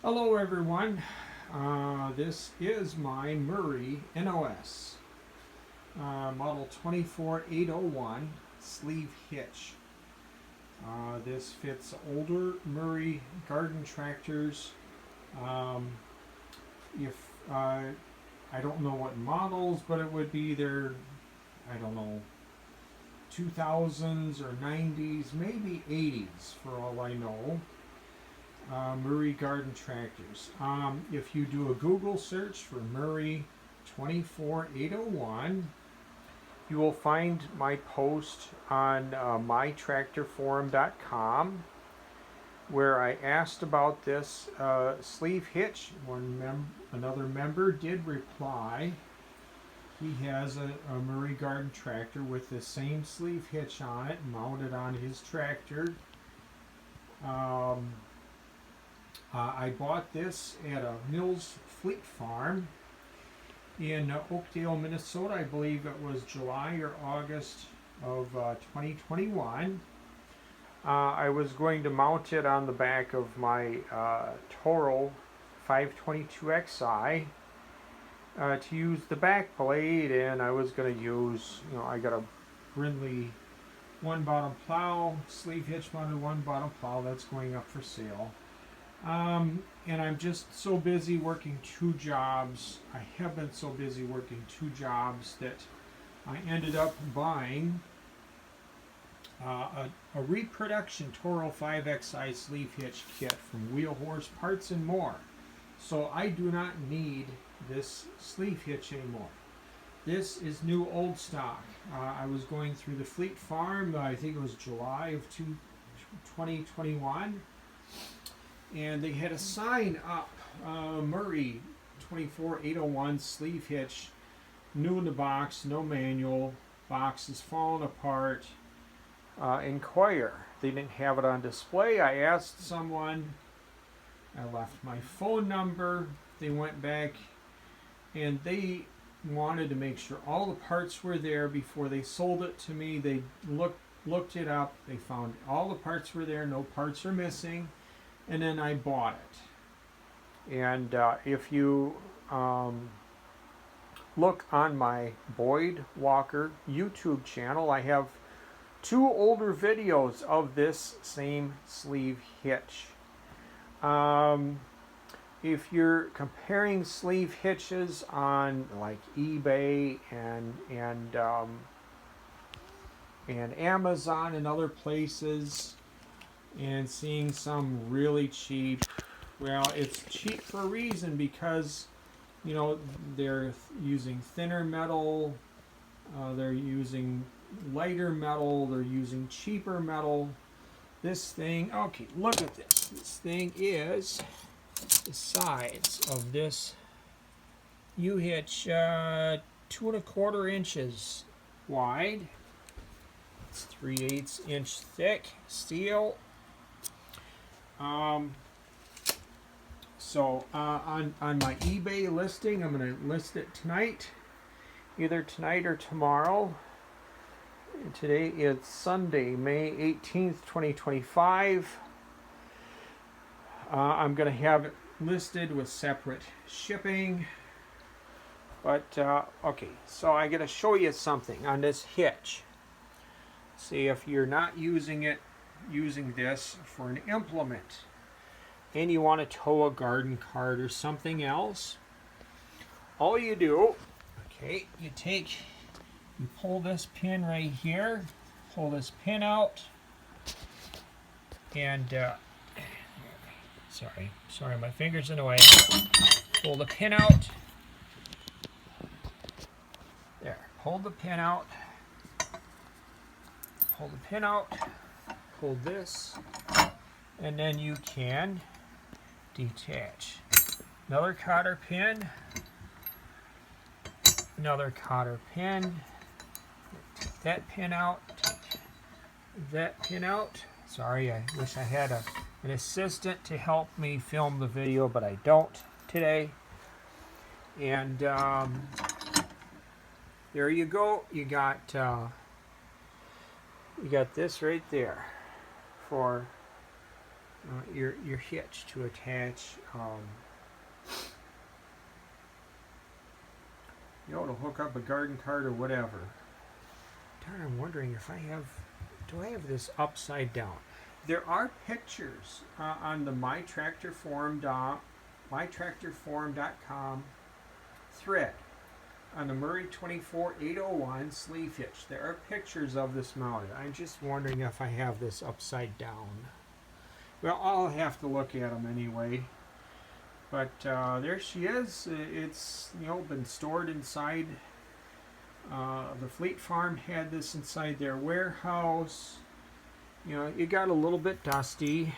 Hello everyone, this is my Murray NOS model 24801 sleeve hitch. This fits older Murray garden tractors. If I don't know what models, but it would be their, I don't know, 2000s or 90s, maybe 80s for all I know. Murray garden tractors. If you do a Google search for Murray 24801, you will find my post on mytractorforum.com where I asked about this sleeve hitch. Another member did reply. He has a Murray garden tractor with the same sleeve hitch on it, mounted on his tractor. I bought this at a Mills Fleet Farm in Oakdale, Minnesota. I believe it was July or August of 2021. I was going to mount it on the back of my Toro 522XI to use the back blade, and I was going to use, I got a Brindley one bottom plow, sleeve hitch mounted one bottom plow that's going up for sale. And I'm just so busy working two jobs. I have been so busy working two jobs that I ended up buying a reproduction Toro 5XI sleeve hitch kit from Wheel Horse Parts and More. So I do not need this sleeve hitch anymore. This is new old stock. I was going through the Fleet Farm, I think it was July of 2021. And they had a sign up, Murray 24801 sleeve hitch, new in the box, no manual, box is falling apart, inquire. They didn't have it on display. I asked someone, I left my phone number, they went back and they wanted to make sure all the parts were there before they sold it to me. They looked it up, they found all the parts were there, no parts are missing. And then I bought it. And if you look on my Boyd Walker YouTube channel, I have two older videos of this same sleeve hitch. If you're comparing sleeve hitches on like eBay and Amazon and other places, and seeing some really cheap, well, it's cheap for a reason, because they're using thinner metal, they're using lighter metal, they're using cheaper metal. This thing, okay, look at this. This thing is the size of this U-hitch, 2¼ inches wide. It's 3/8 inch thick steel. On my eBay listing, I'm going to list it tonight, either tonight or tomorrow. Today is Sunday, May 18th, 2025. I'm going to have it listed with separate shipping. But, okay, so I got to show you something on this hitch. See, if you're not using this for an implement and you want to tow a garden cart or something else, all you do, okay, you pull this pin right here, pull this pin out, and sorry, my finger's in the way. Pull the pin out. There, pull the pin out. Pull the pin out. Pull this, and then you can detach. Another cotter pin, another cotter pin. Take that pin out, take that pin out. Sorry, I wish I had an assistant to help me film the video, but I don't today. And there you go. You got this right there for your hitch to attach, to hook up a garden cart or whatever. Darn, I'm wondering if do I have this upside down? There are pictures on the mytractorforum.com thread on the Murray 24801 sleeve hitch. There are pictures of this mounted. I'm just wondering if I have this upside down. Well, I'll have to look at them anyway. But there she is. It's been stored inside. The Fleet Farm had this inside their warehouse. It got a little bit dusty.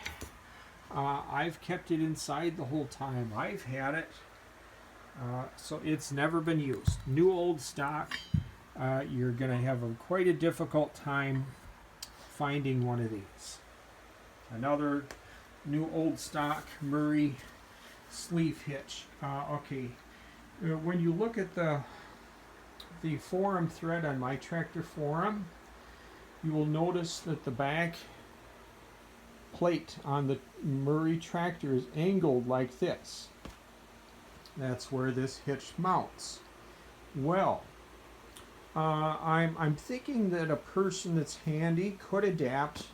I've kept it inside the whole time I've had it. So it's never been used. New old stock. You're going to have quite a difficult time finding one of these. Another new old stock Murray sleeve hitch. Okay, when you look at the forum thread on My Tractor Forum, you will notice that the back plate on the Murray tractor is angled like this. That's where this hitch mounts. Well, I'm thinking that a person that's handy could adapt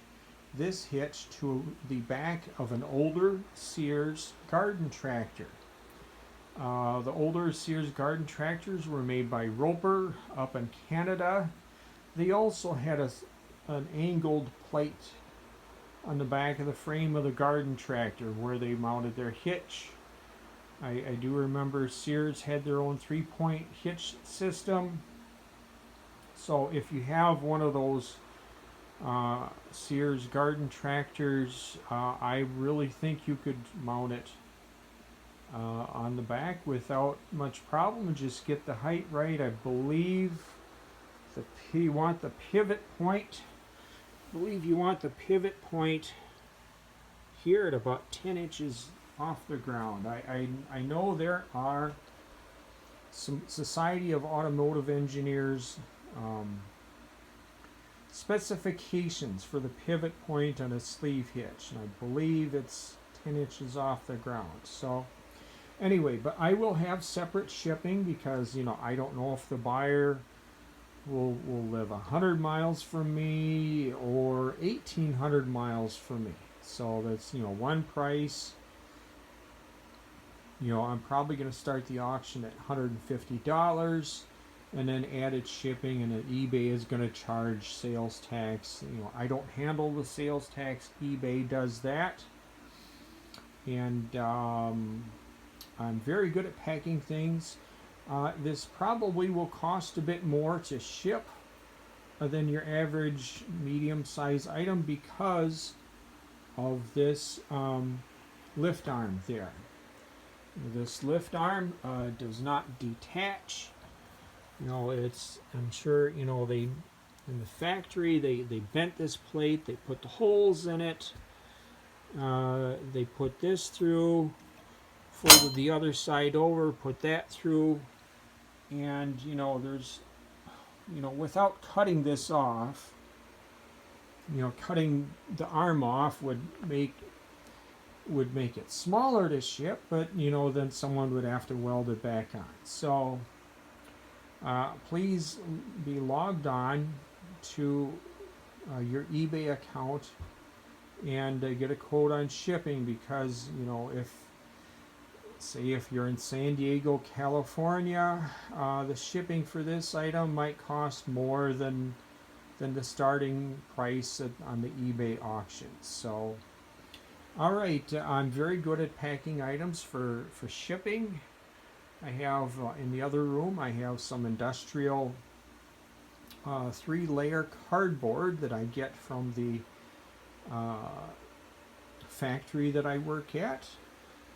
this hitch to the back of an older Sears garden tractor. The older Sears garden tractors were made by Roper up in Canada. They also had an angled plate on the back of the frame of the garden tractor where they mounted their hitch. I do remember Sears had their own 3-point hitch system. So if you have one of those Sears garden tractors, I really think you could mount it on the back without much problem. Just get the height right. I believe you want the pivot point. Here at about 10 inches off the ground. I know there are some Society of Automotive Engineers specifications for the pivot point on a sleeve hitch, and I believe it's 10 inches off the ground. So anyway, but I will have separate shipping because I don't know if the buyer will live 100 miles from me or 1,800 miles from me. So that's one price. I'm probably going to start the auction at $150 and then added shipping, and then eBay is going to charge sales tax. I don't handle the sales tax. eBay does that. And I'm very good at packing things. This probably will cost a bit more to ship than your average medium-sized item because of this lift arm there. This lift arm does not detach. I'm sure they in the factory they bent this plate, they put the holes in it, they put this through, folded the other side over, put that through, and there's without cutting this off, cutting the arm off would make it smaller to ship, but then someone would have to weld it back on. So please be logged on to your eBay account and get a quote on shipping, because if you're in San Diego, California, the shipping for this item might cost more than the starting price on the eBay auction. So alright, I'm very good at packing items for shipping. I have in the other room I have some industrial 3-layer cardboard that I get from the factory that I work at.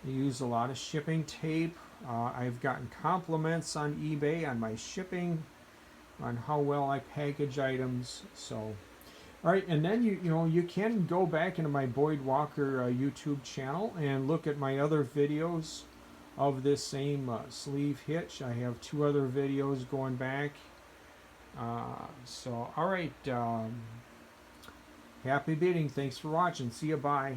I use a lot of shipping tape. I've gotten compliments on eBay on my shipping, on how well I package items. So alright, and then you can go back into my Boyd Walker YouTube channel and look at my other videos of this same sleeve hitch. I have 2 other videos going back. So alright, happy bidding. Thanks for watching. See you. Bye.